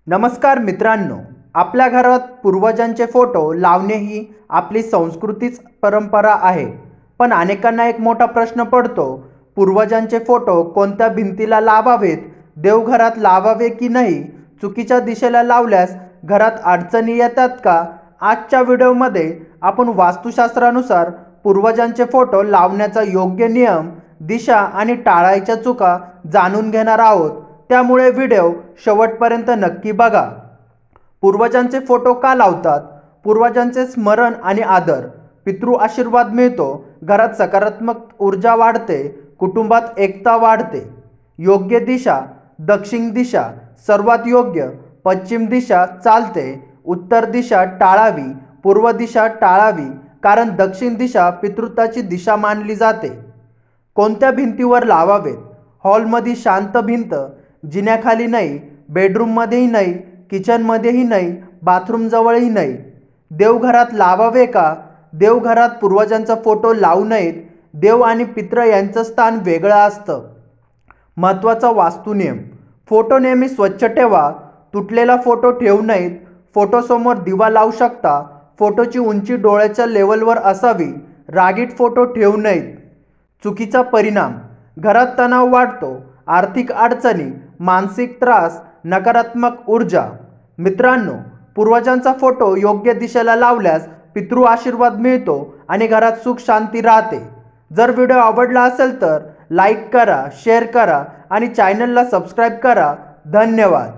नमस्कार मित्रांनो, आपल्या घरात पूर्वजांचे फोटो लावणे ही आपली संस्कृतीच परंपरा आहे. पण अनेकांना एक मोठा प्रश्न पडतो, पूर्वजांचे फोटो कोणत्या भिंतीला लावावेत, देवघरात लावावे की नाही, चुकीच्या दिशेला लावल्यास घरात अडचणी येतात का? आजच्या व्हिडिओमध्ये आपण वास्तुशास्त्रानुसार पूर्वजांचे फोटो लावण्याचा योग्य नियम, दिशा आणि टाळायच्या चुका जाणून घेणार आहोत. त्यामुळे व्हिडिओ शेवटपर्यंत नक्की बघा. पूर्वजांचे फोटो का लावतात? पूर्वजांचे स्मरण आणि आदर, पितृ आशीर्वाद मिळतो, घरात सकारात्मक ऊर्जा वाढते, कुटुंबात एकता वाढते. योग्य दिशा, दक्षिण दिशा सर्वात योग्य, पश्चिम दिशा चालते, उत्तर दिशा टाळावी, पूर्व दिशा टाळावी कारण दक्षिण दिशा पितृत्वाची दिशा मानली जाते. कोणत्या भिंतीवर लावावेत? हॉलमध्ये शांत भिंत, जिन्याखाली नाही, बेडरूममध्येही नाही, किचनमध्येही नाही, बाथरूमजवळही नाही. देवघरात लावावे का? देवघरात पूर्वजांचा फोटो लावू नयेत. देव आणि पितृ यांचं स्थान वेगळं असतं. महत्त्वाचा वास्तुनियम, फोटो नेहमी स्वच्छ ठेवा. तुटलेला फोटो ठेवू नयेत. फोटोसमोर दिवा लावू शकता. फोटोची उंची डोळ्याच्या लेवलवर असावी. रागीट फोटो ठेवू नयेत. चुकीचा परिणाम, घरात तणाव वाढतो, आर्थिक अडचणी, मानसिक त्रास, नकारात्मक ऊर्जा. मित्रांनो, पूर्वजांचा फोटो योग्य दिशेला लावल्यास पितृ आशीर्वाद मिळतो आणि घरात सुख शांती राहते. जर व्हिडिओ आवडला असेल तर लाईक करा, शेअर करा आणि चॅनलला सबस्क्राईब करा. धन्यवाद.